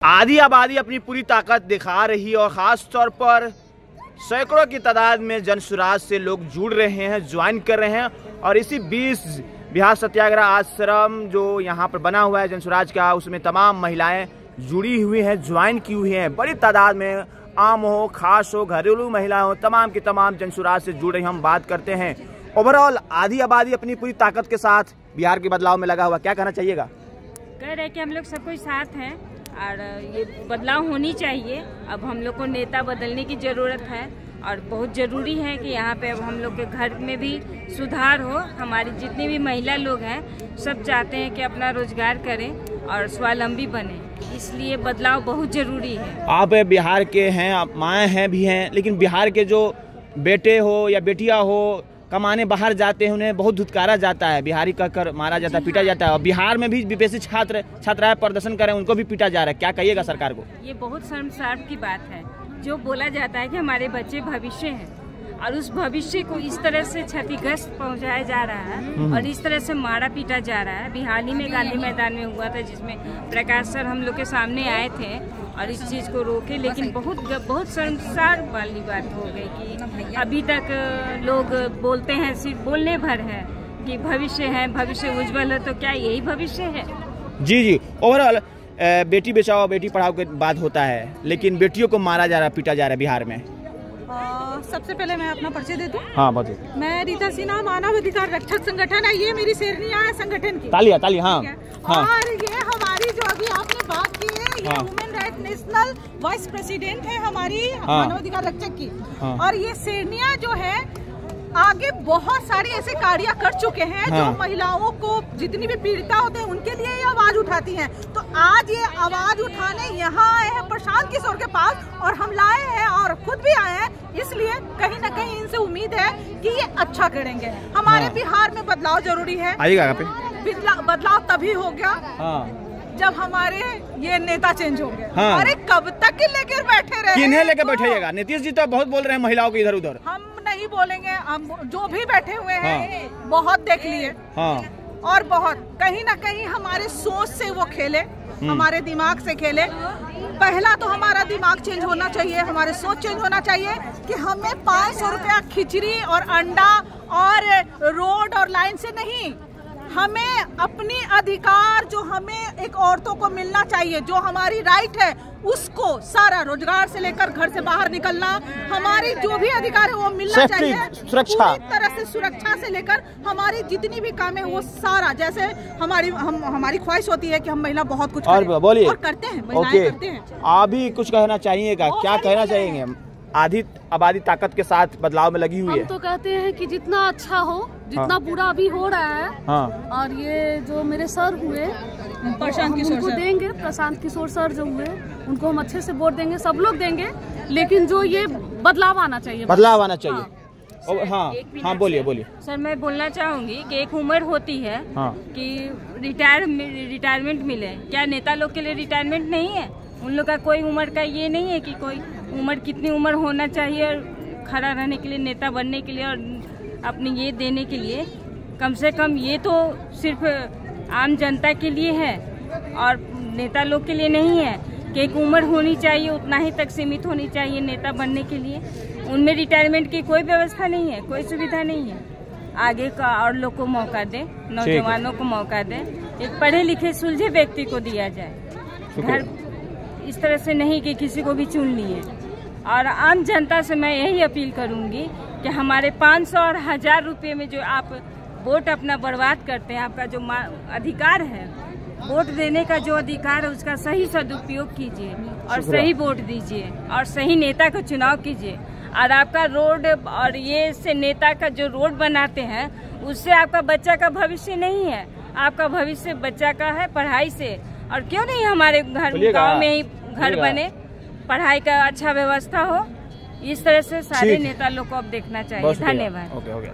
आधी आबादी अपनी पूरी ताकत दिखा रही है और ख़ास तौर पर सैकड़ों की तादाद में जनसुराज से लोग जुड़ रहे हैं, ज्वाइन कर रहे हैं। और इसी 20 बिहार सत्याग्रह आश्रम जो यहाँ पर बना हुआ है जनसुराज का, उसमें तमाम महिलाएं जुड़ी हुई हैं, ज्वाइन की हुई हैं। बड़ी तादाद में आम हो, खास हो, घरेलू महिला हो, तमाम की तमाम जनसुराज से जुड़ रही। हम बात करते हैं ओवरऑल आधी आबादी अपनी पूरी ताकत के साथ बिहार के बदलाव में लगा हुआ। क्या कहना चाहिएगा? कह रहे कि हम लोग सब कोई साथ हैं और ये बदलाव होनी चाहिए। अब हम लोग को नेता बदलने की ज़रूरत है और बहुत ज़रूरी है कि यहाँ पे अब हम लोग के घर में भी सुधार हो। हमारी जितनी भी महिला लोग हैं सब चाहते हैं कि अपना रोजगार करें और स्वावलंबी बने, इसलिए बदलाव बहुत ज़रूरी है। आप बिहार के हैं, आप माएँ हैं भी हैं, लेकिन बिहार के जो बेटे हो या बेटियाँ हो कमाने बाहर जाते हैं, उन्हें बहुत धुतकारा जाता है, बिहारी कहकर मारा जाता है, पीटा जाता है। और बिहार में भी विदेशी छात्राएं प्रदर्शन करें, उनको भी पीटा जा रहा है। क्या कहिएगा सरकार को? ये बहुत शर्मसार की बात है जो बोला जाता है कि हमारे बच्चे भविष्य हैं और उस भविष्य को इस तरह से क्षतिग्रस्त पहुंचाया जा रहा है और इस तरह से मारा पीटा जा रहा है। हाल ही में गांधी मैदान में हुआ था जिसमें प्रकाश सर हम लोग के सामने आए थे और इस चीज़ को रोके, लेकिन बहुत शर्मसार वाली बात हो गई कि अभी तक लोग बोलते हैं, सिर्फ बोलने भर है कि भविष्य है, भविष्य उज्जवल है। तो क्या यही भविष्य है? जी ओवरऑल बेटी बचाओ बेटी पढ़ाओ की बात होता है, लेकिन बेटियों को मारा जा रहा है, पीटा जा रहा है बिहार में। सबसे पहले मैं अपना परिचय दे दूं। हाँ बताइए। मैं रीता सिन्हा, मानव अधिकार रक्षक संगठन है, ये मेरी शेरनिया है संगठन की। तालियां हाँ। और ये हमारी जो अभी आपने बात की है, ये women right national vice president है हमारी मानव अधिकार रक्षक की। और ये शेरनिया जो है आगे बहुत सारी ऐसे कार्य कर चुके हैं जो महिलाओं को जितनी भी पीड़िता होते हैं उनके लिए ये आवाज उठाती हैं। तो आज ये आवाज उठाने यहाँ आए हैं प्रशांत किशोर के पास और हम लाए हैं और खुद भी आए हैं, इसलिए कहीं न कहीं इनसे उम्मीद है कि ये अच्छा करेंगे। हमारे बिहार में बदलाव जरूरी है। आइएगा पे बदलाव तभी हो गया जब हमारे ये नेता चेंज हो गए। अरे कब तक लेकर बैठे रहे? किन्हें लेकर बैठेगा? नीतीश जी तो बहुत बोल रहे हैं महिलाओं को इधर उधर। हम नहीं बोलेंगे, हम जो भी बैठे हुए हैं बहुत देख लिए और बहुत कहीं ना कहीं हमारे सोच से वो खेले, हमारे दिमाग से खेले। पहला तो हमारा दिमाग चेंज होना चाहिए, हमारे सोच चेंज होना चाहिए कि हमें 500 रुपया खिचड़ी और अंडा और रोड और लाइन से नहीं, हमें अपनी अधिकार जो हमें एक औरतों को मिलना चाहिए, जो हमारी राइट है, उसको सारा रोजगार से लेकर घर से बाहर निकलना, हमारी जो भी अधिकार है वो मिलना चाहिए। सुरक्षा पूरी तरह से सुरक्षा से लेकर हमारी जितनी भी काम है वो सारा, जैसे हमारी ख्वाहिश होती है कि हम महिला बहुत कुछ और बोलिए और करते हैं, महिलाएं करते हैं। आप भी कुछ कहना चाहिएगा? क्या कहना चाहेंगे? आधी आबादी ताकत के साथ बदलाव में लगी हुई है। हम तो कहते हैं कि जितना अच्छा हो, जितना बुरा अभी हो रहा है। और ये जो मेरे सर हुए प्रशांत किशोर उनको देंगे, प्रशांत किशोर सर जो हुए उनको हम अच्छे से वोट देंगे, सब लोग देंगे, लेकिन जो ये बदलाव आना चाहिए। बदलाव आना चाहिए। हाँ बोलिए। सर मैं बोलना चाहूँगी कि एक उम्र होती है कि रिटायरमेंट मिले। क्या नेता लोग के लिए रिटायरमेंट नहीं है? उन लोग का कोई उम्र का ये नहीं है कि कोई उम्र, कितनी उम्र होना चाहिए खड़ा रहने के लिए, नेता बनने के लिए और अपने ये देने के लिए। कम से कम ये तो सिर्फ आम जनता के लिए है और नेता लोग के लिए नहीं है कि एक उम्र होनी चाहिए, उतना ही तक सीमित होनी चाहिए नेता बनने के लिए। उनमें रिटायरमेंट की कोई व्यवस्था नहीं है, कोई सुविधा नहीं है। आगे का और लोग को मौका दे, नौजवानों को मौका दे, एक पढ़े लिखे सुलझे व्यक्ति को दिया जाए। घर इस तरह से नहीं कि किसी को भी चुन लिए। और आम जनता से मैं यही अपील करूंगी कि हमारे 500 और 1000 रुपये में जो आप वोट अपना बर्बाद करते हैं, आपका जो अधिकार है वोट देने का, जो अधिकार है उसका सही सदुपयोग कीजिए और सही वोट दीजिए और सही नेता का चुनाव कीजिए। और आपका रोड और ये से नेता का जो रोड बनाते हैं उससे आपका बच्चा का भविष्य नहीं है, आपका भविष्य बच्चा का है पढ़ाई से। और क्यों नहीं हमारे घर गाँव में ही घर बने, पढ़ाई का अच्छा व्यवस्था हो। इस तरह से सारे नेता लोग को अब देखना चाहिए। धन्यवाद।